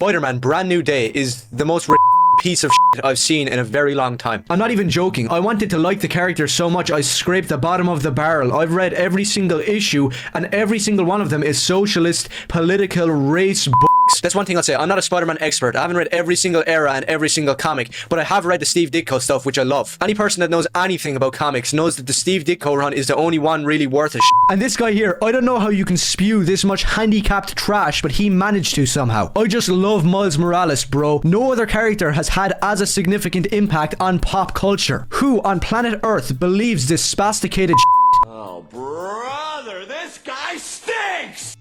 Spider-Man Brand New Day is the most piece of shit I've seen in a very long time. I'm not even joking. I wanted to like the character so much I scraped the bottom of the barrel. I've read every single issue and every single one of them is socialist, political, race books. That's one thing I'll say. I'm not a Spider-Man expert. I haven't read every single era and every single comic, but I have read the Steve Ditko stuff, which I love. Any person that knows anything about comics knows that the Steve Ditko run is the only one really worth a shit. And this guy here, I don't know how you can spew this much handicapped trash, but he managed to somehow. I just love Miles Morales, bro. No other character has had as a significant impact on pop culture. Who on planet Earth believes this spasticated shit? Oh, brother, this guy stinks!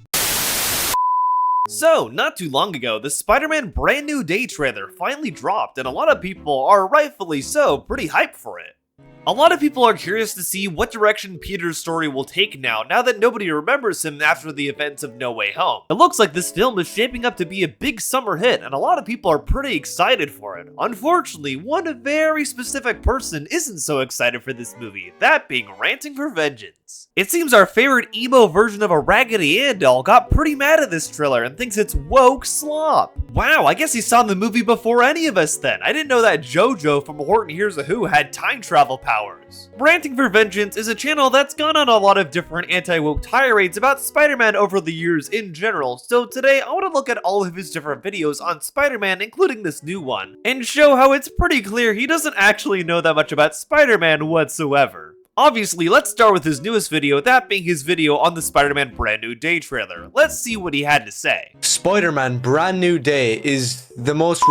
So, not too long ago, the Spider-Man Brand New Day trailer finally dropped, and a lot of people are rightfully so pretty hyped for it. A lot of people are curious to see what direction Peter's story will take now that nobody remembers him after the events of No Way Home. It looks like this film is shaping up to be a big summer hit, and a lot of people are pretty excited for it. Unfortunately, one very specific person isn't so excited for this movie, that being Ranting for Vengeance. It seems our favorite emo version of a Raggedy Ann doll got pretty mad at this trailer and thinks it's woke slop. Wow, I guess he saw the movie before any of us then. I didn't know that JoJo from Horton Hears a Who had time travel powers. Ranting for Vengeance is a channel that's gone on a lot of different anti-woke tirades about Spider-Man over the years in general, so today I want to look at all of his different videos on Spider-Man, including this new one, and show how it's pretty clear he doesn't actually know that much about Spider-Man whatsoever. Obviously, let's start with his newest video, that being his video on the Spider-Man Brand New Day trailer. Let's see what he had to say. Spider-Man Brand New Day is the most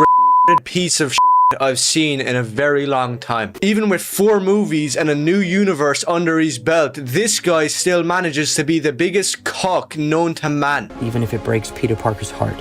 piece of shit I've seen in a very long time. Even with 4 movies and a new universe under his belt, this guy still manages to be the biggest cock known to man. Even if it breaks Peter Parker's heart.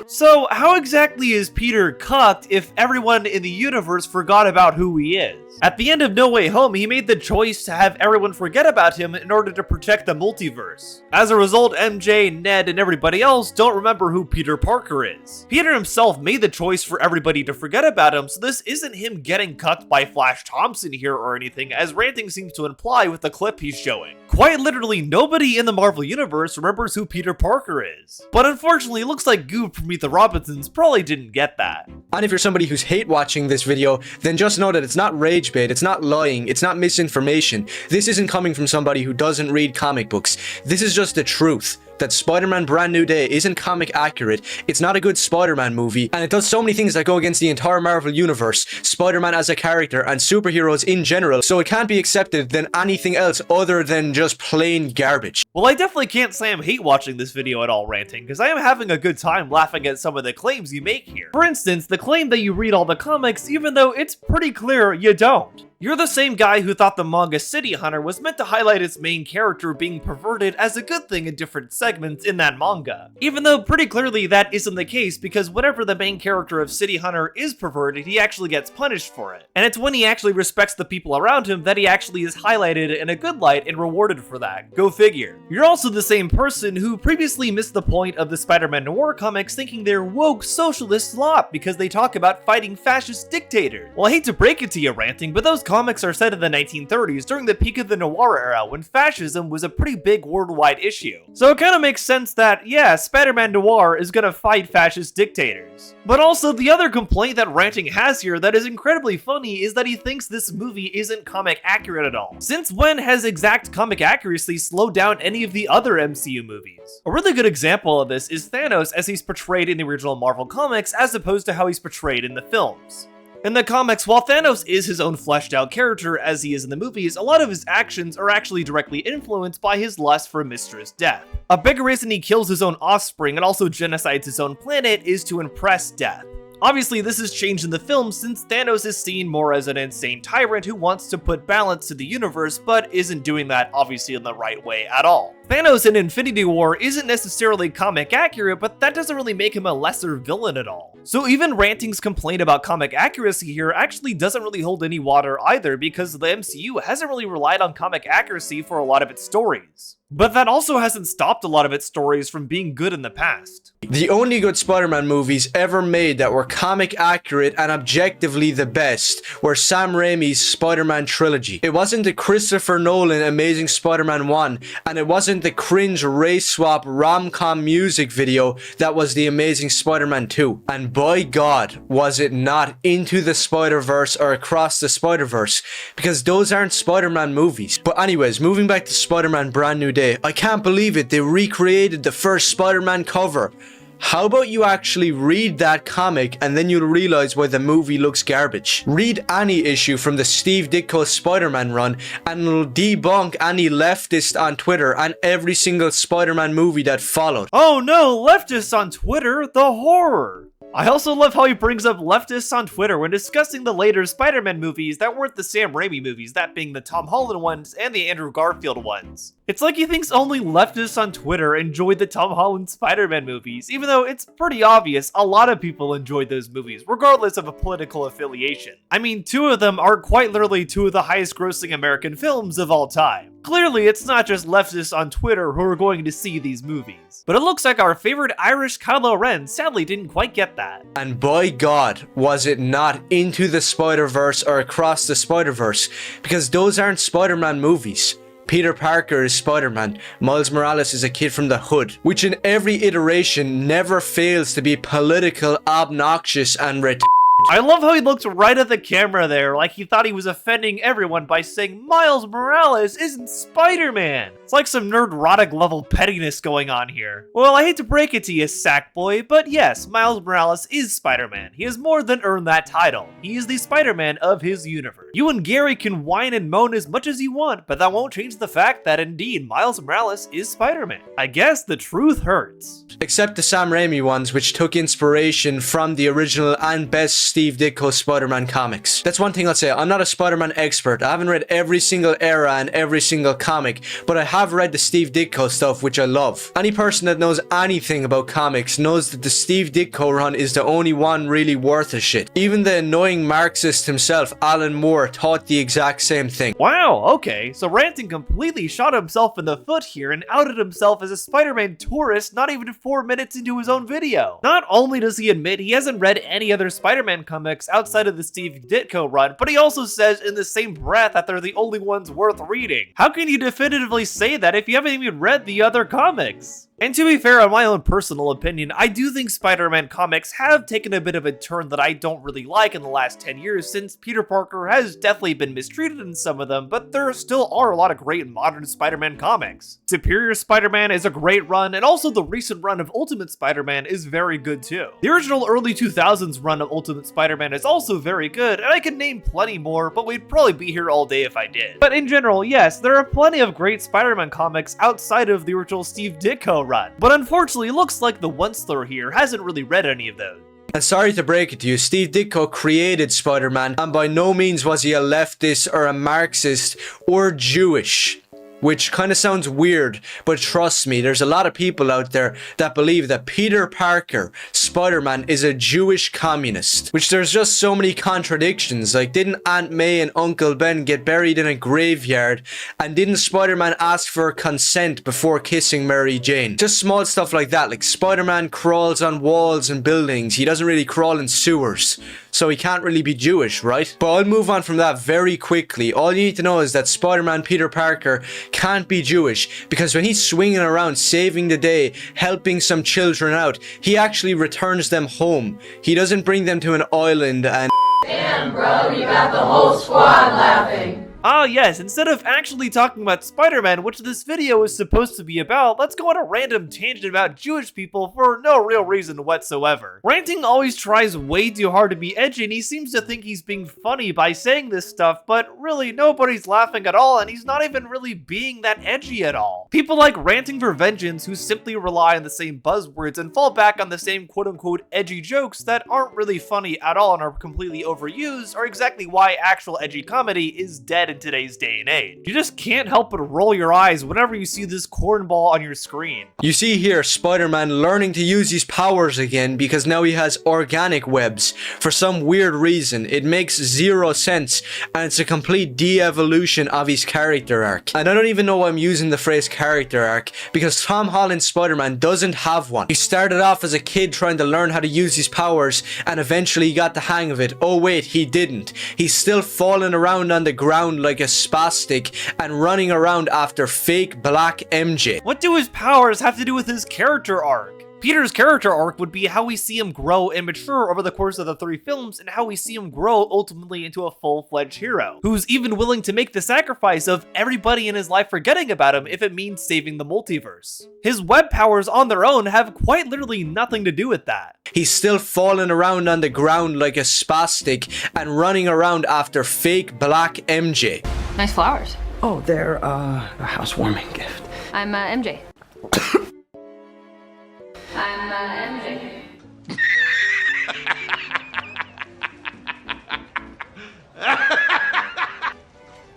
So, how exactly is Peter cucked if everyone in the universe forgot about who he is? At the end of No Way Home, he made the choice to have everyone forget about him in order to protect the multiverse. As a result, MJ, Ned, and everybody else don't remember who Peter Parker is. Peter himself made the choice for everybody to forget about him, so this isn't him getting cucked by Flash Thompson here or anything, as Ranting seems to imply with the clip he's showing. Quite literally, nobody in the Marvel Universe remembers who Peter Parker is. But unfortunately, it looks like Goob from Meet the Robinsons probably didn't get that. And if you're somebody who's hate watching this video, then just know that it's not rage bait, it's not lying, it's not misinformation. This isn't coming from somebody who doesn't read comic books. This is just the truth. That Spider-Man Brand New Day isn't comic accurate, it's not a good Spider-Man movie, and it does so many things that go against the entire Marvel universe, Spider-Man as a character, and superheroes in general, so it can't be accepted than anything else other than just plain garbage. Well, I definitely can't say I'm hate watching this video at all, Ranting, because I am having a good time laughing at some of the claims you make here. For instance, the claim that you read all the comics even though it's pretty clear you don't. You're the same guy who thought the manga City Hunter was meant to highlight its main character being perverted as a good thing in different segments in that manga. Even though pretty clearly that isn't the case, because whenever the main character of City Hunter is perverted, he actually gets punished for it. And it's when he actually respects the people around him that he actually is highlighted in a good light and rewarded for that. Go figure. You're also the same person who previously missed the point of the Spider-Man Noir comics thinking they're woke socialist slop because they talk about fighting fascist dictators. Well, I hate to break it to you, Ranting, but those comics are set in the 1930s during the peak of the Noir era when fascism was a pretty big worldwide issue. So it kind of makes sense that, yeah, Spider-Man Noir is gonna fight fascist dictators. But also, the other complaint that Ranting has here that is incredibly funny is that he thinks this movie isn't comic accurate at all. Since when has exact comic accuracy slowed down any of the other MCU movies? A really good example of this is Thanos as he's portrayed in the original Marvel comics as opposed to how he's portrayed in the films. In the comics, while Thanos is his own fleshed out character as he is in the movies, a lot of his actions are actually directly influenced by his lust for Mistress Death. A big reason he kills his own offspring and also genocides his own planet is to impress Death. Obviously, this has changed in the film since Thanos is seen more as an insane tyrant who wants to put balance to the universe, but isn't doing that obviously in the right way at all. Thanos in Infinity War isn't necessarily comic accurate, but that doesn't really make him a lesser villain at all. So even Ranting's complaint about comic accuracy here actually doesn't really hold any water either, because the MCU hasn't really relied on comic accuracy for a lot of its stories. But that also hasn't stopped a lot of its stories from being good in the past. The only good Spider-Man movies ever made that were comic accurate and objectively the best were Sam Raimi's Spider-Man trilogy. It wasn't the Christopher Nolan Amazing Spider-Man 1, and it wasn't the cringe race swap rom-com music video that was the Amazing Spider-Man 2. And by God, was it not Into the Spider-Verse or Across the Spider-Verse, because those aren't Spider-Man movies. But anyways, moving back to Spider-Man Brand New Day, I can't believe it, they recreated the first Spider-Man cover. How about you actually read that comic and then you'll realize why the movie looks garbage. Read any issue from the Steve Ditko Spider-Man run and it'll debunk any leftist on Twitter and every single Spider-Man movie that followed. Oh no, leftists on Twitter, the horror! I also love how he brings up leftists on Twitter when discussing the later Spider-Man movies that weren't the Sam Raimi movies, that being the Tom Holland ones and the Andrew Garfield ones. It's like he thinks only leftists on Twitter enjoyed the Tom Holland Spider-Man movies, even though it's pretty obvious a lot of people enjoyed those movies, regardless of a political affiliation. I mean, two of them are quite literally two of the highest grossing American films of all time. Clearly, it's not just leftists on Twitter who are going to see these movies. But it looks like our favorite Irish Kylo Ren sadly didn't quite get that. And by God, was it not Into the Spider-Verse or Across the Spider-Verse, because those aren't Spider-Man movies. Peter Parker is Spider-Man, Miles Morales is a kid from the hood, which in every iteration never fails to be political, obnoxious, and I love how he looked right at the camera there, like he thought he was offending everyone by saying Miles Morales isn't Spider-Man. It's like some nerd-rotic level pettiness going on here. Well, I hate to break it to you, Sackboy, but yes, Miles Morales is Spider-Man. He has more than earned that title. He is the Spider-Man of his universe. You and Gary can whine and moan as much as you want, but that won't change the fact that indeed Miles Morales is Spider-Man. I guess the truth hurts. Except the Sam Raimi ones, which took inspiration from the original and best Steve Ditko Spider-Man comics. That's one thing I'll say, I'm not a Spider-Man expert. I haven't read every single era and every single comic, but I have read the Steve Ditko stuff, which I love. Any person that knows anything about comics knows that the Steve Ditko run is the only one really worth a shit. Even the annoying Marxist himself, Alan Moore, thought the exact same thing. Wow, okay, so Ranting completely shot himself in the foot here and outed himself as a Spider-Man tourist not even 4 minutes into his own video. Not only does he admit he hasn't read any other Spider-Man comics outside of the Steve Ditko run, but he also says in the same breath that they're the only ones worth reading. How can you definitively say that if you haven't even read the other comics? And to be fair, on my own personal opinion, I do think Spider-Man comics have taken a bit of a turn that I don't really like in the last 10 years, since Peter Parker has definitely been mistreated in some of them, but there still are a lot of great modern Spider-Man comics. Superior Spider-Man is a great run, and also the recent run of Ultimate Spider-Man is very good too. The original early 2000s run of Ultimate Spider-Man is also very good, and I could name plenty more, but we'd probably be here all day if I did. But in general, yes, there are plenty of great Spider-Man comics outside of the original Steve Ditko run. But unfortunately, it looks like the Onceler here hasn't really read any of those. And sorry to break it to you, Steve Ditko created Spider-Man, and by no means was he a leftist or a Marxist or Jewish. Which kind of sounds weird, but trust me, there's a lot of people out there that believe that Peter Parker, Spider-Man, is a Jewish communist. Which there's just so many contradictions, like didn't Aunt May and Uncle Ben get buried in a graveyard, and didn't Spider-Man ask for consent before kissing Mary Jane? Just small stuff like that, like Spider-Man crawls on walls and buildings, he doesn't really crawl in sewers. So he can't really be Jewish, right? But I'll move on from that very quickly. All you need to know is that Spider-Man Peter Parker can't be Jewish, because when he's swinging around saving the day, helping some children out, he actually returns them home. He doesn't bring them to an island and... Damn, bro, you got the whole squad laughing. Ah yes, instead of actually talking about Spider-Man, which this video is supposed to be about, let's go on a random tangent about Jewish people for no real reason whatsoever. Ranting always tries way too hard to be edgy, and he seems to think he's being funny by saying this stuff, but really nobody's laughing at all, and he's not even really being that edgy at all. People like Ranting for Vengeance, who simply rely on the same buzzwords and fall back on the same quote-unquote edgy jokes that aren't really funny at all and are completely overused, are exactly why actual edgy comedy is dead in in today's day and age. You just can't help but roll your eyes whenever you see this cornball on your screen. You see here Spider-Man learning to use his powers again because now he has organic webs. For some weird reason, it makes zero sense, and it's a complete de-evolution of his character arc. And I don't even know why I'm using the phrase character arc, because Tom Holland's Spider-Man doesn't have one. He started off as a kid trying to learn how to use his powers, and eventually he got the hang of it. Oh wait, he didn't. He's still falling around on the ground like a spastic and running around after fake black MJ. What do his powers have to do with his character arc? Peter's character arc would be how we see him grow and mature over the course of the 3 films, and how we see him grow ultimately into a full-fledged hero, who's even willing to make the sacrifice of everybody in his life forgetting about him if it means saving the multiverse. His web powers on their own have quite literally nothing to do with that. He's still falling around on the ground like a spastic and running around after fake black MJ. Nice flowers. Oh, they're a housewarming gift. I'm MJ. I'm MJ.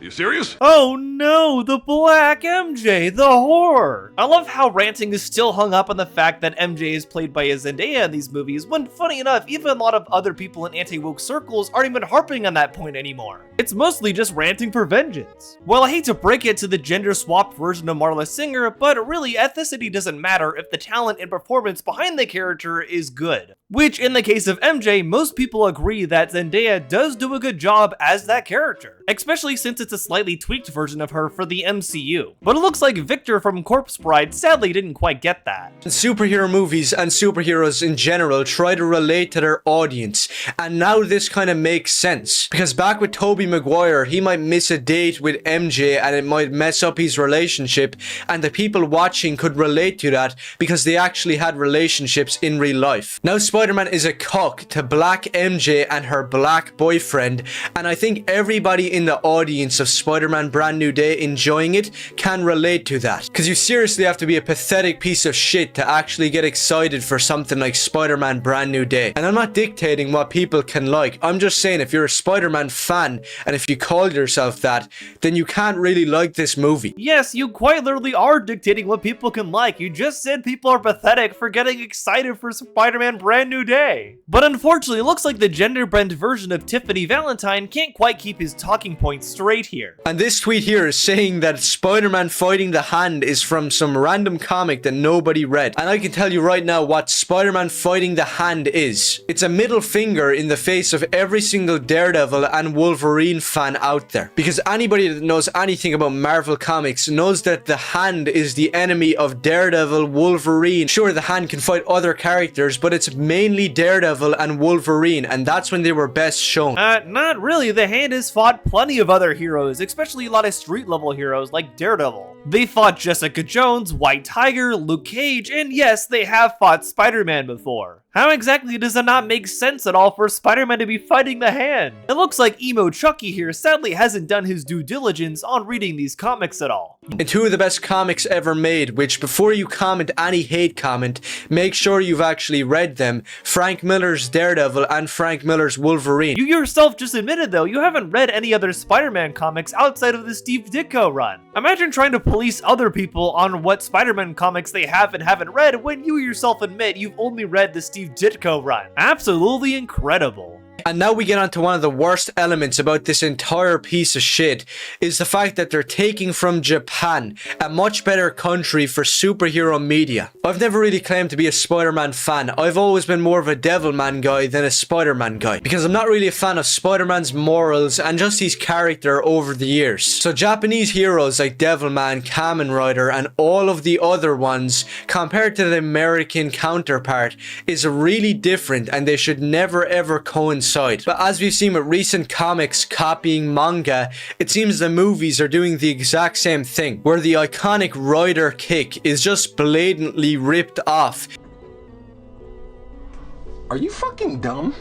You serious? Oh no, the black MJ, the horror! I love how Ranting is still hung up on the fact that MJ is played by a Zendaya in these movies, when funny enough, even a lot of other people in anti-woke circles aren't even harping on that point anymore. It's mostly just ranting for vengeance. Well, I hate to break it to the gender-swapped version of Marla Singer, but really, ethnicity doesn't matter if the talent and performance behind the character is good. Which, in the case of MJ, most people agree that Zendaya does do a good job as that character, especially since it's a slightly tweaked version of her for the MCU. But it looks like Victor from Corpse Bride sadly didn't quite get that. Superhero movies and superheroes in general try to relate to their audience, and now this kind of makes sense. Because back with Tobey Maguire, he might miss a date with MJ and it might mess up his relationship, and the people watching could relate to that because they actually had relationships in real life. Now Spider-Man is a cuck to black MJ and her black boyfriend, and I think everybody in the audience of Spider-Man Brand New Day enjoying it can relate to that. Because you seriously have to be a pathetic piece of shit to actually get excited for something like Spider-Man Brand New Day. And I'm not dictating what people can like, I'm just saying if you're a Spider-Man fan, and if you call yourself that, then you can't really like this movie. Yes, you quite literally are dictating what people can like. You just said people are pathetic for getting excited for Spider-Man Brand New Day. But unfortunately, it looks like the gender-bent version of Tiffany Valentine can't quite keep his talking points straight here. And this tweet here is saying that Spider-Man fighting the hand is from some random comic that nobody read. And I can tell you right now what Spider-Man fighting the hand is. It's a middle finger in the face of every single Daredevil and Wolverine fan out there. Because anybody that knows anything about Marvel Comics knows that the hand is the enemy of Daredevil, Wolverine. Sure, the hand can fight other characters, but it's mainly Daredevil and Wolverine, and that's when they were best shown. Not really. The Hand has fought plenty of other heroes, especially a lot of street-level heroes like Daredevil. They fought Jessica Jones, White Tiger, Luke Cage, and yes, they have fought Spider-Man before. How exactly does it not make sense at all for Spider-Man to be fighting the Hand? It looks like Emo Chucky here sadly hasn't done his due diligence on reading these comics at all. And 2 of the best comics ever made, which before you comment any hate comment, make sure you've actually read them: Frank Miller's Daredevil and Frank Miller's Wolverine. You yourself just admitted though, you haven't read any other Spider-Man comics outside of the Steve Ditko run. Imagine trying to police other people on what Spider-Man comics they have and haven't read when you yourself admit you've only read the Steve Ditko run. Absolutely incredible. And now we get on to one of the worst elements about this entire piece of shit, is the fact that they're taking from Japan, a much better country for superhero media. I've never really claimed to be a Spider-Man fan. I've always been more of a Devilman guy than a Spider-Man guy, because I'm not really a fan of Spider-Man's morals and just his character over the years. So Japanese heroes like Devilman, Kamen Rider, and all of the other ones, compared to the American counterpart, is really different, and they should never ever coincide. But as we've seen with recent comics copying manga, it seems the movies are doing the exact same thing, where the iconic Rider kick is just blatantly ripped off. Are you fucking dumb?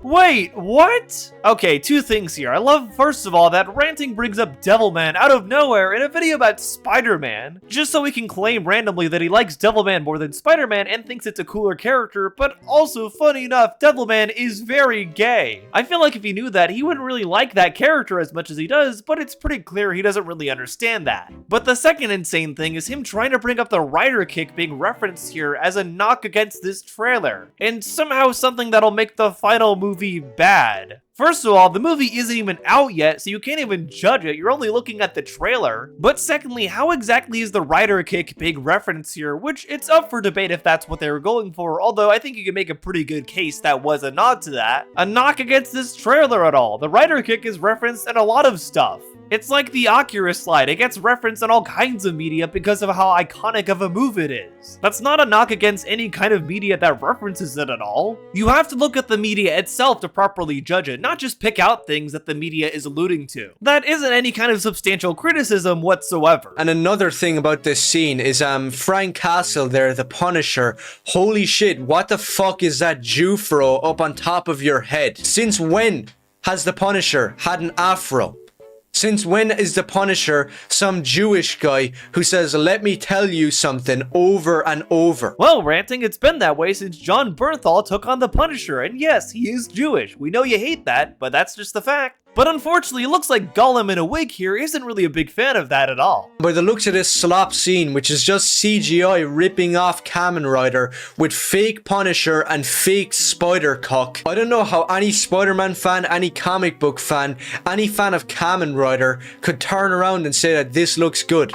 Wait, what? Okay, two things here. I love, first of all, that Ranting brings up Devilman out of nowhere in a video about Spider-Man, just so he can claim randomly that he likes Devilman more than Spider-Man and thinks it's a cooler character, but also, funny enough, Devilman is very gay. I feel like if he knew that, he wouldn't really like that character as much as he does, but it's pretty clear he doesn't really understand that. But the second insane thing is him trying to bring up the writer kick being referenced here as a knock against this trailer, and somehow something that'll make the final movie bad. First of all, the movie isn't even out yet, so you can't even judge it, you're only looking at the trailer. But secondly, how exactly is the writer kick being referenced here, which it's up for debate if that's what they were going for, although I think you can make a pretty good case that was a nod to that. A knock against this trailer at all. The writer kick is referenced in a lot of stuff. It's like the Oculus slide, it gets referenced in all kinds of media because of how iconic of a move it is. That's not a knock against any kind of media that references it at all. You have to look at the media itself to properly judge it, not just pick out things that the media is alluding to. That isn't any kind of substantial criticism whatsoever. And another thing about this scene is Frank Castle there, the Punisher. Holy shit, what the fuck is that Jufro up on top of your head? Since when has the Punisher had an afro? Since when is the Punisher some Jewish guy who says, let me tell you something over and over? Well, Ranting, it's been that way since John Bernthal took on the Punisher, and yes, he is Jewish. We know you hate that, but that's just the fact. But unfortunately, it looks like Gollum in a wig here isn't really a big fan of that at all. By the looks of this slop scene, which is just CGI ripping off Kamen Rider with fake Punisher and fake Spider-Cock, I don't know how any Spider-Man fan, any comic book fan, any fan of Kamen Rider could turn around and say that this looks good.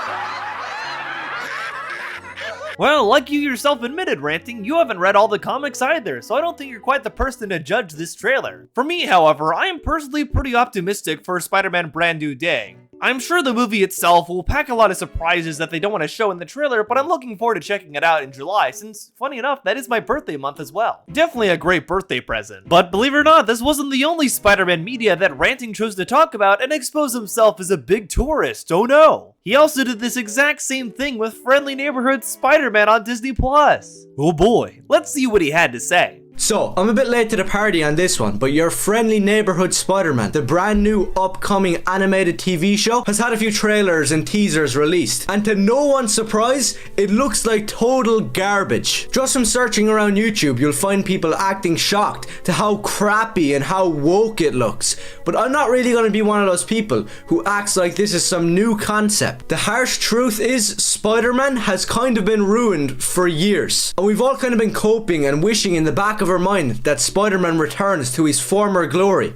Well, like you yourself admitted, Ranting, you haven't read all the comics either, so I don't think you're quite the person to judge this trailer. For me, however, I am personally pretty optimistic for Spider-Man Brand New Day. I'm sure the movie itself will pack a lot of surprises that they don't want to show in the trailer, but I'm looking forward to checking it out in July, since, funny enough, that is my birthday month as well. Definitely a great birthday present. But believe it or not, this wasn't the only Spider-Man media that Ranting chose to talk about and expose himself as a big tourist, oh no! He also did this exact same thing with Friendly Neighborhood Spider-Man on Disney+. Oh boy, let's see what he had to say. So, I'm a bit late to the party on this one, but your Friendly Neighborhood Spider-Man, the brand new upcoming animated TV show, has had a few trailers and teasers released. And to no one's surprise, it looks like total garbage. Just from searching around YouTube, you'll find people acting shocked to how crappy and how woke it looks. But I'm not really going to be one of those people who acts like this is some new concept. The harsh truth is, Spider-Man has kind of been ruined for years. And we've all kind of been coping and wishing in the back of our mind that Spider-Man returns to his former glory.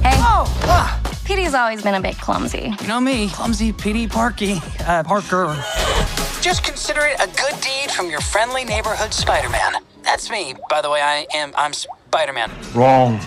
Hey. Oh! Petey's always been a bit clumsy. You know me, clumsy Petey Parker. Just consider it a good deed from your friendly neighborhood Spider-Man. That's me, by the way. I'm Spider-Man. Wrong.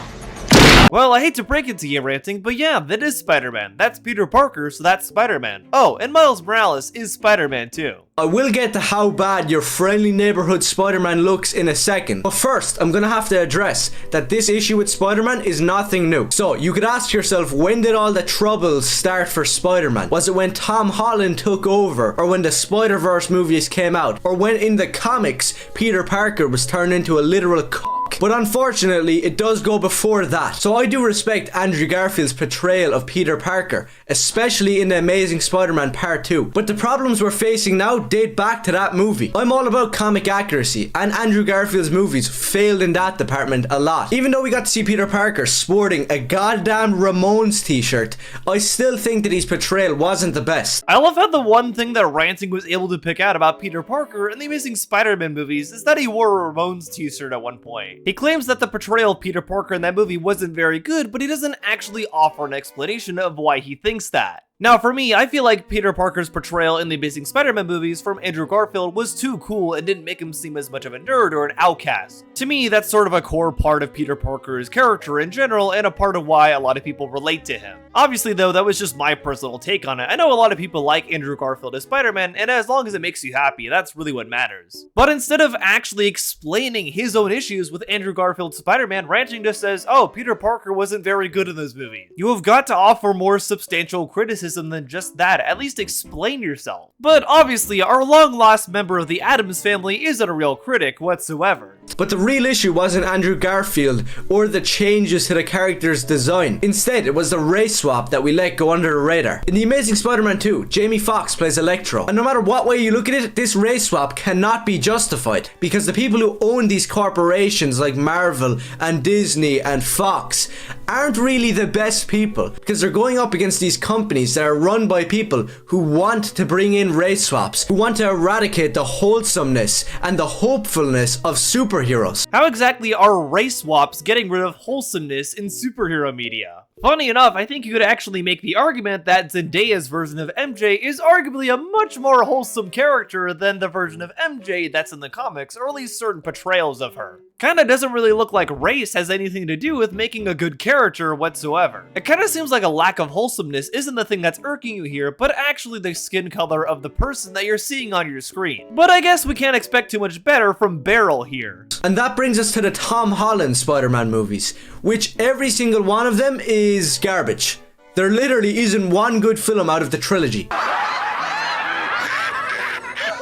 Well, I hate to break it to you, Ranting, but yeah, that is Spider-Man. That's Peter Parker, so that's Spider-Man. Oh, and Miles Morales is Spider-Man too. I will get to how bad your Friendly Neighborhood Spider-Man looks in a second, but first I'm gonna have to address that this issue with Spider-Man is nothing new. So you could ask yourself, when did all the troubles start for Spider-Man? Was it when Tom Holland took over, or when the Spider-Verse movies came out, or when in the comics Peter Parker was turned into a literal cock? But unfortunately, it does go before that. So I do respect Andrew Garfield's portrayal of Peter Parker, especially in The Amazing Spider-Man Part 2. But the problems we're facing now date back to that movie. I'm all about comic accuracy, and Andrew Garfield's movies failed in that department a lot. Even though we got to see Peter Parker sporting a goddamn Ramones t-shirt, I still think that his portrayal wasn't the best. I love how the one thing that Ranting was able to pick out about Peter Parker in the Amazing Spider-Man movies is that he wore a Ramones t-shirt at one point. He claims that the portrayal of Peter Parker in that movie wasn't very good, but he doesn't actually offer an explanation of why he thinks that. Now, for me, I feel like Peter Parker's portrayal in the Amazing Spider-Man movies from Andrew Garfield was too cool and didn't make him seem as much of a nerd or an outcast. To me, that's sort of a core part of Peter Parker's character in general, and a part of why a lot of people relate to him. Obviously, though, that was just my personal take on it. I know a lot of people like Andrew Garfield as Spider-Man, and as long as it makes you happy, that's really what matters. But instead of actually explaining his own issues with Andrew Garfield's Spider-Man, Ranting just says, oh, Peter Parker wasn't very good in those movies. You have got to offer more substantial criticism criticism than just that, at least explain yourself. But obviously, our long-lost member of the Addams family isn't a real critic whatsoever. But the real issue wasn't Andrew Garfield or the changes to the character's design. Instead, it was the race swap that we let go under the radar. In The Amazing Spider-Man 2, Jamie Foxx plays Electro. And no matter what way you look at it, this race swap cannot be justified. Because the people who own these corporations like Marvel and Disney and Fox aren't really the best people. Because they're going up against these companies that are run by people who want to bring in race swaps, who want to eradicate the wholesomeness and the hopefulness of superheroes. How exactly are race swaps getting rid of wholesomeness in superhero media? Funny enough, I think you could actually make the argument that Zendaya's version of MJ is arguably a much more wholesome character than the version of MJ that's in the comics, or at least certain portrayals of her. Kinda doesn't really look like race has anything to do with making a good character whatsoever. It kinda seems like a lack of wholesomeness isn't the thing that's irking you here, but actually the skin color of the person that you're seeing on your screen. But I guess we can't expect too much better from Beryl here. And that brings us to the Tom Holland Spider-Man movies, which every single one of them is garbage. There literally isn't one good film out of the trilogy.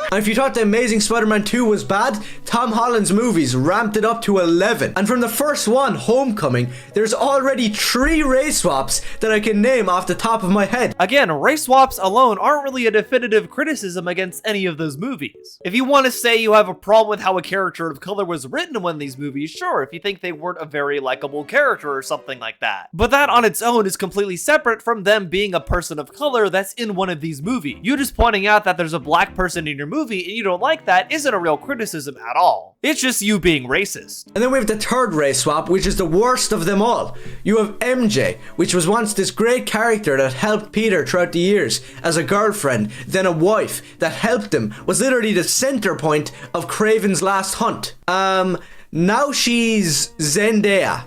And if you thought The Amazing Spider-Man 2 was bad, Tom Holland's movies ramped it up to 11. And from the first one, Homecoming, there's already 3 race swaps that I can name off the top of my head. Again, race swaps alone aren't really a definitive criticism against any of those movies. If you want to say you have a problem with how a character of color was written in one of these movies, sure, if you think they weren't a very likable character or something like that. But that on its own is completely separate from them being a person of color that's in one of these movies. You just pointing out that there's a black person in your movie and you don't like that isn't a real criticism at all. It's just you being racist. And then we have the third race swap, which is the worst of them all. You have MJ, which was once this great character that helped Peter throughout the years as a girlfriend, then a wife that helped him, was literally the center point of Kraven's Last Hunt. Now she's Zendaya.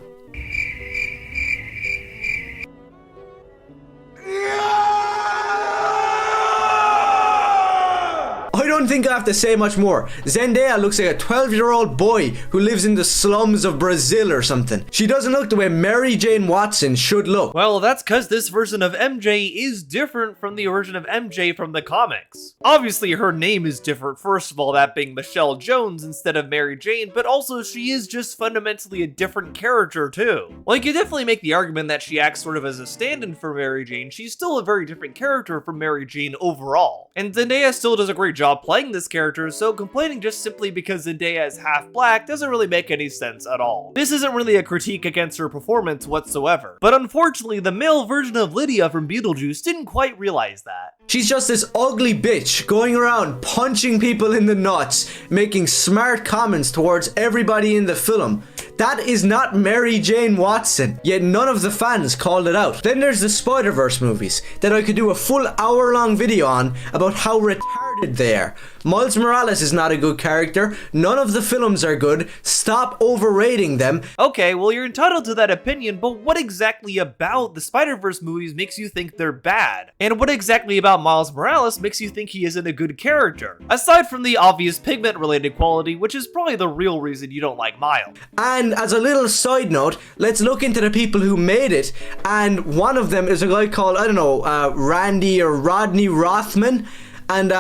I don't think I have to say much more. Zendaya looks like a 12-year-old boy who lives in the slums of Brazil or something. She doesn't look the way Mary Jane Watson should look. Well, that's because this version of MJ is different from the version of MJ from the comics. Obviously, her name is different, first of all, that being Michelle Jones instead of Mary Jane, but also she is just fundamentally a different character too. Well, you could definitely make the argument that she acts sort of as a stand-in for Mary Jane. She's still a very different character from Mary Jane overall. And Zendaya still does a great job playing this character, so complaining just simply because Zendaya is half black doesn't really make any sense at all. This isn't really a critique against her performance whatsoever, but unfortunately the male version of Lydia from Beetlejuice didn't quite realize that. She's just this ugly bitch going around punching people in the nuts, making smart comments towards everybody in the film. That is not Mary Jane Watson, yet none of the fans called it out. Then there's the Spider-Verse movies that I could do a full hour-long video on about how retarded they are. Miles Morales is not a good character. None of the films are good. Stop overrating them. Okay, well you're entitled to that opinion, but what exactly about the Spider-Verse movies makes you think they're bad? And what exactly about Miles Morales makes you think he isn't a good character? Aside from the obvious pigment-related quality, which is probably the real reason you don't like Miles. And as a little side note, let's look into the people who made it. And one of them is a guy called, I don't know, Randy or Rodney Rothman. And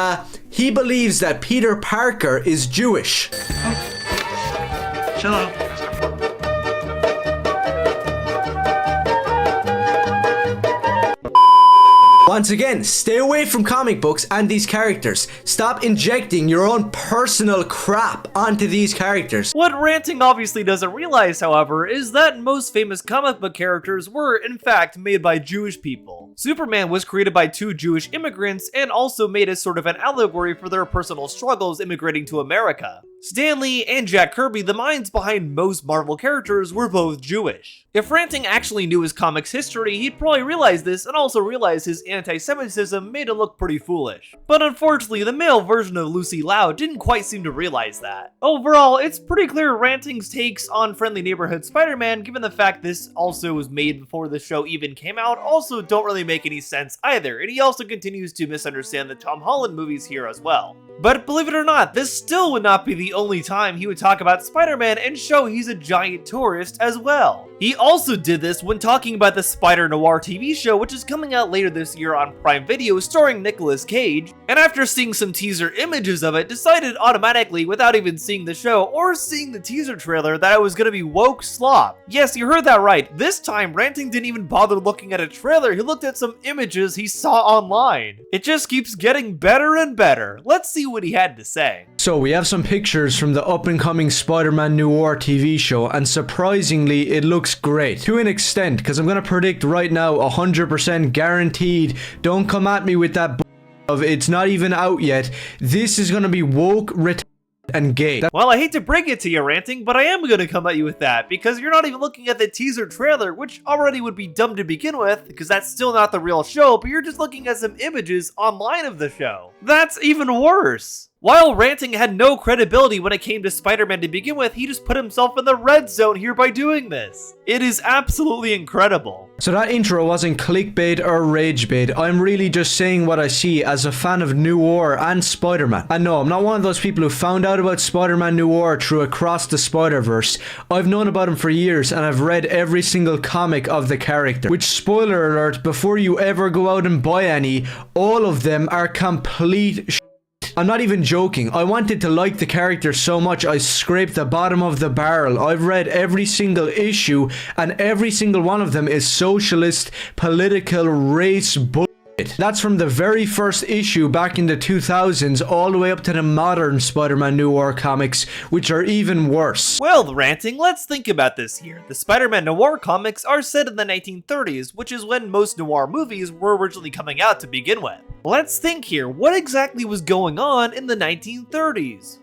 he believes that Peter Parker is Jewish. Chill out. Once again, stay away from comic books and these characters. Stop injecting your own personal crap onto these characters. What Ranting obviously doesn't realize, however, is that most famous comic book characters were, in fact, made by Jewish people. Superman was created by 2 Jewish immigrants and also made as sort of an allegory for their personal struggles immigrating to America. Stan Lee and Jack Kirby, the minds behind most Marvel characters, were both Jewish. If Ranting actually knew his comics history, he'd probably realize this and also realize his anti-Semitism made him look pretty foolish. But unfortunately, the male version of Lucy Liu didn't quite seem to realize that. Overall, it's pretty clear Ranting's takes on Friendly Neighborhood Spider-Man, given the fact this also was made before the show even came out, also don't really make any sense either, and he also continues to misunderstand the Tom Holland movies here as well. But believe it or not, this still would not be the only time he would talk about Spider-Man and show he's a giant tourist as well. He also did this when talking about the Spider-Man Noir TV show, which is coming out later this year on Prime Video starring Nicolas Cage, and after seeing some teaser images of it, decided automatically without even seeing the show or seeing the teaser trailer that it was gonna be woke slop. Yes, you heard that right. This time, Ranting didn't even bother looking at a trailer, he looked at some images he saw online. It just keeps getting better and better. Let's see what he had to say. So we have some pictures from the up-and-coming Spider-Man Noir TV show, and surprisingly it looks great. To an extent, because I'm gonna predict right now 100% guaranteed, don't come at me with that of it's not even out yet, this is gonna be woke, and gay. Well, I hate to break it to you, Ranting, but I am gonna come at you with that, because you're not even looking at the teaser trailer, which already would be dumb to begin with, because that's still not the real show, but you're just looking at some images online of the show. That's even worse. While Ranting had no credibility when it came to Spider-Man to begin with, he just put himself in the red zone here by doing this. It is absolutely incredible. So that intro wasn't clickbait or rage bait. I'm really just saying what I see as a fan of Noir and Spider-Man. And no, I'm not one of those people who found out about Spider-Man Noir through Across the Spider-Verse. I've known about him for years and I've read every single comic of the character. Which, spoiler alert, before you ever go out and buy any, all of them are complete I'm not even joking. I wanted to like the character so much I scraped the bottom of the barrel. I've read every single issue and every single one of them is socialist, political, race bullshit. That's from the very first issue back in the 2000s all the way up to the modern Spider-Man Noir comics, which are even worse. Well, Ranting, let's think about this here. The Spider-Man Noir comics are set in the 1930s, which is when most noir movies were originally coming out to begin with. Let's think here, what exactly was going on in the 1930s?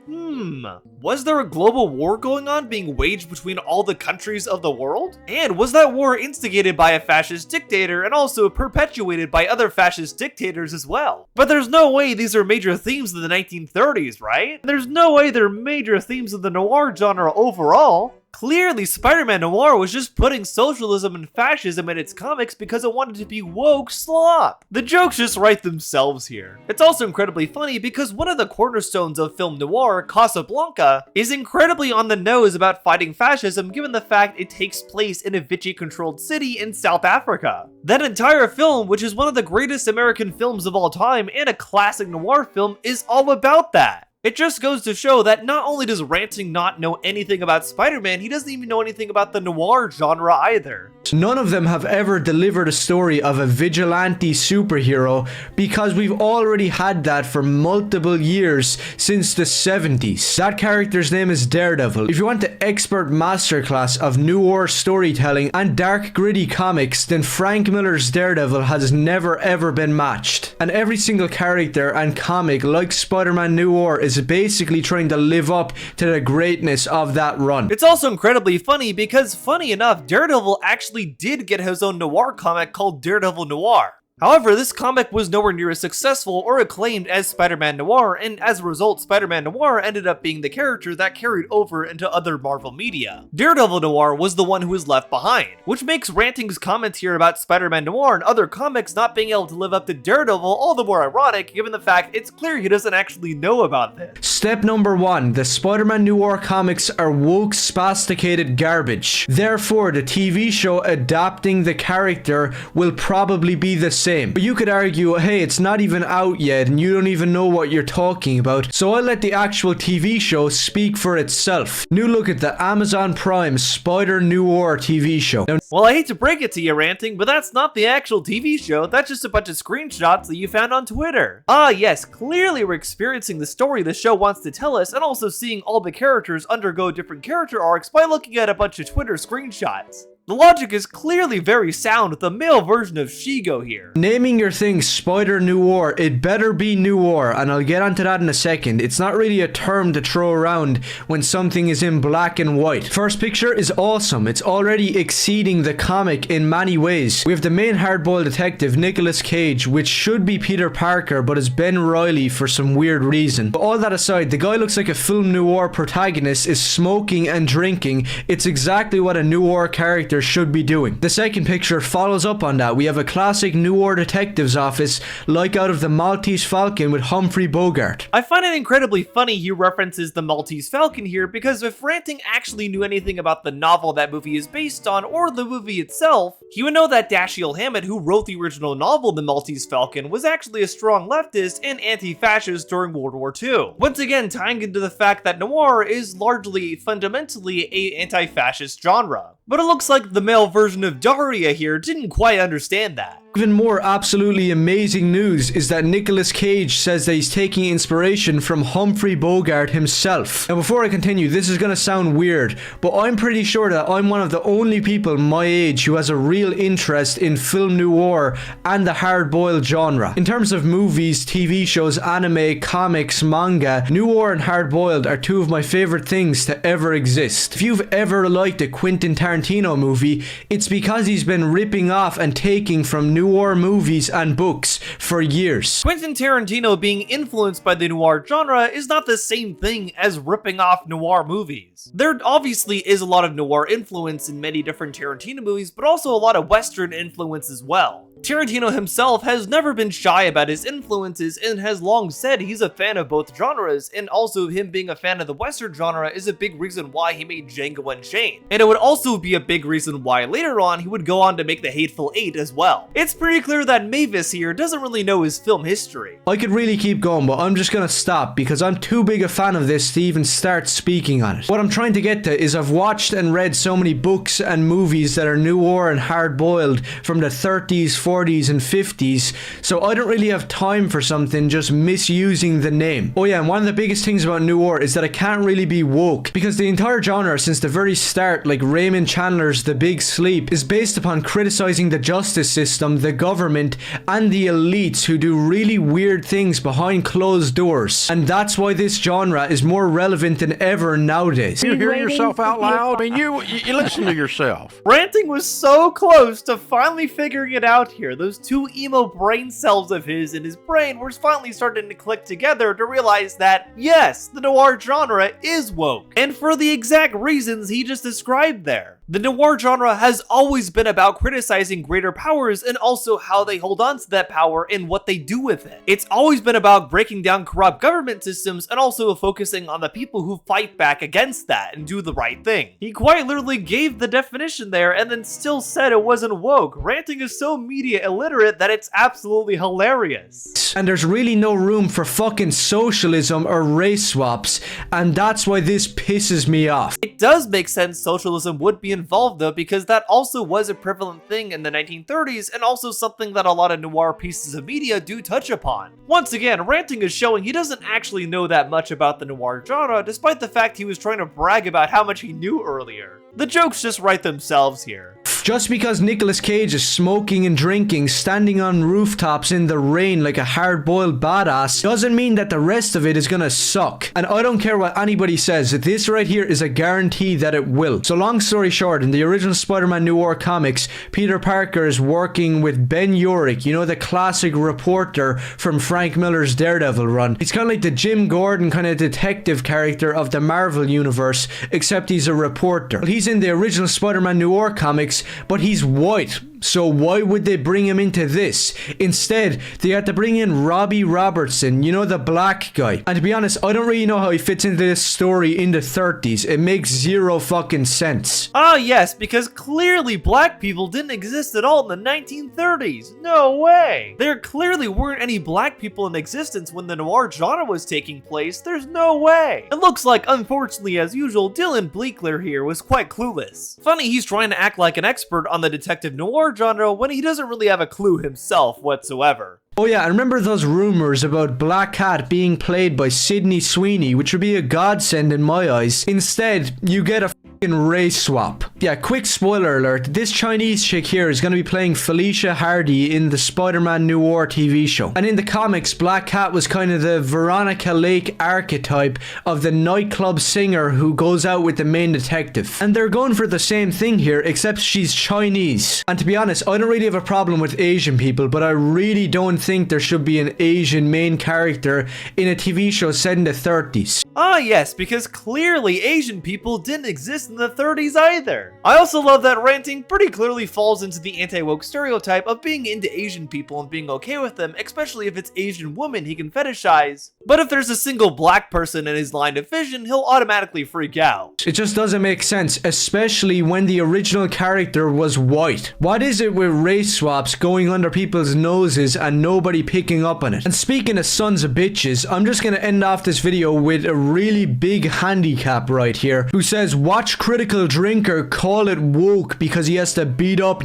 Was there a global war going on being waged between all the countries of the world? And was that war instigated by a fascist dictator and also perpetuated by other fascist dictators as well? But there's no way these are major themes of the 1930s, right? There's no way they're major themes of the noir genre overall. Clearly, Spider-Man Noir was just putting socialism and fascism in its comics because it wanted to be woke slop. The jokes just write themselves here. It's also incredibly funny because one of the cornerstones of film noir, Casablanca, is incredibly on the nose about fighting fascism given the fact it takes place in a Vichy-controlled city in South Africa. That entire film, which is one of the greatest American films of all time and a classic noir film, is all about that. It just goes to show that not only does Ranting not know anything about Spider-Man, he doesn't even know anything about the noir genre either. None of them have ever delivered a story of a vigilante superhero because we've already had that for multiple years since the 70s. That character's name is Daredevil. If you want the expert masterclass of noir storytelling and dark gritty comics, then Frank Miller's Daredevil has never ever been matched. And every single character and comic like Spider-Man Noir is basically trying to live up to the greatness of that run. It's also incredibly funny because, funny enough, Daredevil actually did get his own noir comic called Daredevil Noir. However, this comic was nowhere near as successful or acclaimed as Spider-Man Noir, and as a result, Spider-Man Noir ended up being the character that carried over into other Marvel media. Daredevil Noir was the one who was left behind, which makes Ranting's comment here about Spider-Man Noir and other comics not being able to live up to Daredevil all the more ironic given the fact it's clear he doesn't actually know about this. Step number 1, the Spider-Man Noir comics are woke, spasticated garbage. Therefore, the TV show adapting the character will probably be the same. But you could argue, hey, it's not even out yet and you don't even know what you're talking about. So I'll let the actual TV show speak for itself. New look at the Amazon Prime Spider Noir TV show. Now, well, I hate to break it to you, Ranting, but that's not the actual TV show. That's just a bunch of screenshots that you found on Twitter. Ah, yes, clearly we're experiencing the story the show wants to tell us and also seeing all the characters undergo different character arcs by looking at a bunch of Twitter screenshots. The logic is clearly very sound with the male version of Shigo here. Naming your thing Spider Noir, it better be Noir, and I'll get onto that in a second. It's not really a term to throw around when something is in black and white. First picture is awesome. It's already exceeding the comic in many ways. We have the main hardboiled detective, Nicolas Cage, which should be Peter Parker, but is Ben Reilly for some weird reason. But all that aside, the guy looks like a film noir protagonist is smoking and drinking. It's exactly what a noir character characters should be doing. The second picture follows up on that. We have a classic noir detective's office, like out of the Maltese Falcon with Humphrey Bogart. I find it incredibly funny he references the Maltese Falcon here, because if Ranting actually knew anything about the novel that movie is based on, or the movie itself, he would know that Dashiell Hammett, who wrote the original novel The Maltese Falcon, was actually a strong leftist and anti-fascist during World War II. Once again, tying into the fact that noir is largely, fundamentally, a anti-fascist genre. But it looks like the male version of Daria here didn't quite understand that. Even more absolutely amazing news is that Nicolas Cage says that he's taking inspiration from Humphrey Bogart himself. Now before I continue, this is gonna sound weird, but I'm pretty sure that I'm one of the only people my age who has a real interest in film noir and the hard-boiled genre. In terms of movies, TV shows, anime, comics, manga, noir and hard-boiled are two of my favorite things to ever exist. If you've ever liked a Quentin Tarantino movie, it's because he's been ripping off and taking from noir movies and books for years. Quentin Tarantino being influenced by the noir genre is not the same thing as ripping off noir movies. There obviously is a lot of noir influence in many different Tarantino movies, but also a lot of Western influence as well. Tarantino himself has never been shy about his influences and has long said he's a fan of both genres, and also him being a fan of the Western genre is a big reason why he made Django Unchained. And it would also be a big reason why later on he would go on to make The Hateful Eight as well. It's pretty clear that Mavis here doesn't really know his film history. I could really keep going, but I'm just gonna stop because I'm too big a fan of this to even start speaking on it. What I'm trying to get to is I've watched and read so many books and movies that are noir and hard-boiled from the 30s, 40s and 50s, so I don't really have time for something just misusing the name. Oh yeah, and one of the biggest things about noir is that it can't really be woke, because the entire genre since the very start, like Raymond Chandler's The Big Sleep, is based upon criticizing the justice system, the government, and the elites who do really weird things behind closed doors. And that's why this genre is more relevant than ever nowadays. You hear yourself out loud? I mean, you listen to yourself. Ranting was so close to finally figuring it out here. Those two emo brain cells of his in his brain were finally starting to click together to realize that, yes, the noir genre is woke. And for the exact reasons he just described there. The noir genre has always been about criticizing greater powers and also how they hold on to that power and what they do with it. It's always been about breaking down corrupt government systems and also focusing on the people who fight back against that and do the right thing. He quite literally gave the definition there and then still said it wasn't woke. Ranting is so media illiterate that it's absolutely hilarious. And there's really no room for fucking socialism or race swaps, and that's why this pisses me off. It does make sense socialism would be involved though, because that also was a prevalent thing in the 1930s and also something that a lot of noir pieces of media do touch upon. Once again, Ranting is showing he doesn't actually know that much about the noir genre, despite the fact he was trying to brag about how much he knew earlier. The jokes just write themselves here. Just because Nicolas Cage is smoking and drinking, standing on rooftops in the rain like a hard-boiled badass, doesn't mean that the rest of it is gonna suck. And I don't care what anybody says, this right here is a guarantee that it will. So long story short, in the original Spider-Man Noir comics, Peter Parker is working with Ben Urich, you know, the classic reporter from Frank Miller's Daredevil run. He's kind of like the Jim Gordon kind of detective character of the Marvel universe, except he's a reporter. He's in the original Spider-Man Noir comics, but he's white. So why would they bring him into this? Instead, they had to bring in Robbie Robertson, you know, the black guy. And to be honest, I don't really know how he fits into this story in the 30s. It makes zero fucking sense. Ah yes, because clearly black people didn't exist at all in the 1930s. No way! There clearly weren't any black people in existence when the noir genre was taking place. There's no way! It looks like, unfortunately as usual, Dylan Bleekler here was quite clueless. Funny he's trying to act like an expert on the detective noir genre when he doesn't really have a clue himself whatsoever. Oh yeah, I remember those rumors about Black Cat being played by Sydney Sweeney, which would be a godsend in my eyes. Instead, you get a fucking race swap. Yeah, quick spoiler alert, this Chinese chick here is going to be playing Felicia Hardy in the Spider-Man Noir TV show. And in the comics, Black Cat was kind of the Veronica Lake archetype of the nightclub singer who goes out with the main detective. And they're going for the same thing here, except she's Chinese. And to be honest, I don't really have a problem with Asian people, but I really don't think there should be an Asian main character in a TV show set in the 30s. Ah yes, because clearly Asian people didn't exist this in the 30s either. I also love that Ranting pretty clearly falls into the anti-woke stereotype of being into Asian people and being okay with them, especially if it's Asian women he can fetishize. But if there's a single black person in his line of vision, he'll automatically freak out. It just doesn't make sense, especially when the original character was white. What is it with race swaps going under people's noses and nobody picking up on it? And speaking of sons of bitches, I'm just gonna end off this video with a really big handicap right here, who says, watch Critical Drinker call it woke because he has to beat up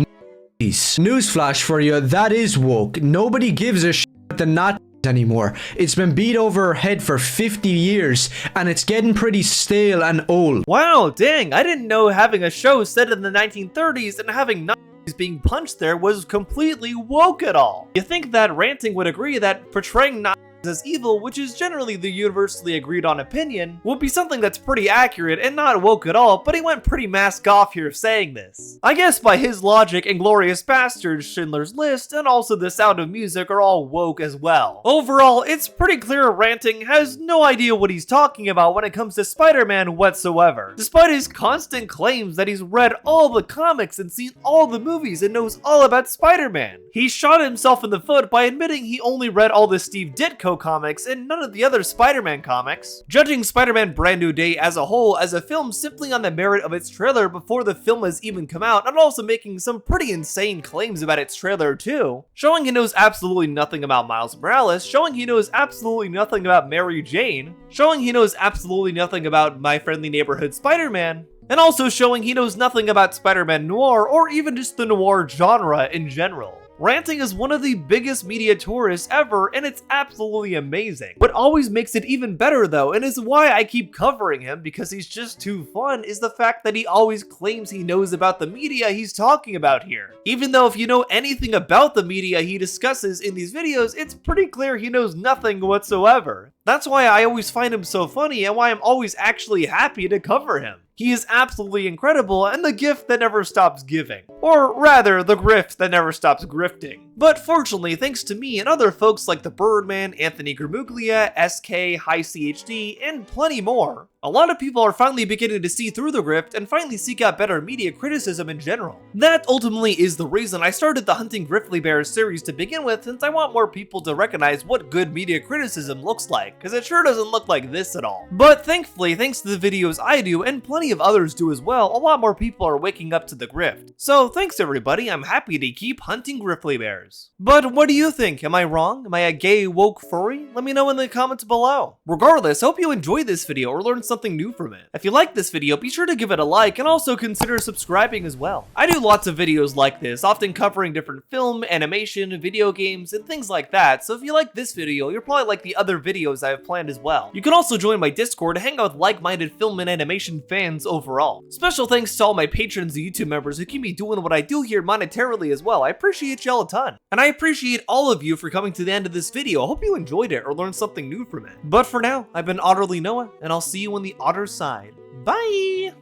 Newsflash for you, that is woke. Nobody gives a shit about the Nazis anymore. It's been beat over her head for 50 years and it's getting pretty stale and old. Wow, dang, I didn't know having a show set in the 1930s and having Nazis being punched there was completely woke at all. You think that Ranting would agree that portraying Nazis as evil, which is generally the universally agreed on opinion, would be something that's pretty accurate and not woke at all, but he went pretty mask off here saying this. I guess by his logic, Inglourious Basterds, Schindler's List, and also The Sound of Music are all woke as well. Overall, it's pretty clear Ranting has no idea what he's talking about when it comes to Spider-Man whatsoever, despite his constant claims that he's read all the comics and seen all the movies and knows all about Spider-Man. He shot himself in the foot by admitting he only read all the Steve Ditko comics and none of the other Spider-Man comics, judging Spider-Man Brand New Day as a whole as a film simply on the merit of its trailer before the film has even come out, and also making some pretty insane claims about its trailer too, showing he knows absolutely nothing about Miles Morales, showing he knows absolutely nothing about Mary Jane, showing he knows absolutely nothing about My Friendly Neighborhood Spider-Man, and also showing he knows nothing about Spider-Man Noir or even just the noir genre in general. Ranting is one of the biggest media tourists ever, and it's absolutely amazing. What always makes it even better though, and is why I keep covering him because he's just too fun, is the fact that he always claims he knows about the media he's talking about here. Even though if you know anything about the media he discusses in these videos, it's pretty clear he knows nothing whatsoever. That's why I always find him so funny and why I'm always actually happy to cover him. He is absolutely incredible and the gift that never stops giving. Or rather, the grift that never stops grifting. But fortunately, thanks to me and other folks like the Birdman, Anthony Gramuglia, SK, High CHD, and plenty more, a lot of people are finally beginning to see through the grift and finally seek out better media criticism in general. That ultimately is the reason I started the Hunting Griffly Bears series to begin with, since I want more people to recognize what good media criticism looks like, because it sure doesn't look like this at all. But thankfully, thanks to the videos I do and plenty of others do as well, a lot more people are waking up to the grift. So thanks everybody, I'm happy to keep hunting Griffly Bears. But what do you think? Am I wrong? Am I a gay woke furry? Let me know in the comments below. Regardless, hope you enjoyed this video or learned something new from it. If you liked this video, be sure to give it a like and also consider subscribing as well. I do lots of videos like this, often covering different film, animation, video games, and things like that, so if you like this video, you'll probably like the other videos I have planned as well. You can also join my Discord to hang out with like-minded film and animation fans overall. Special thanks to all my patrons and YouTube members who keep me doing what I do here monetarily as well. I appreciate y'all a ton. And I appreciate all of you for coming to the end of this video. I hope you enjoyed it or learned something new from it. But for now, I've been Otterly Noah, and I'll see you on the Otter side. Bye!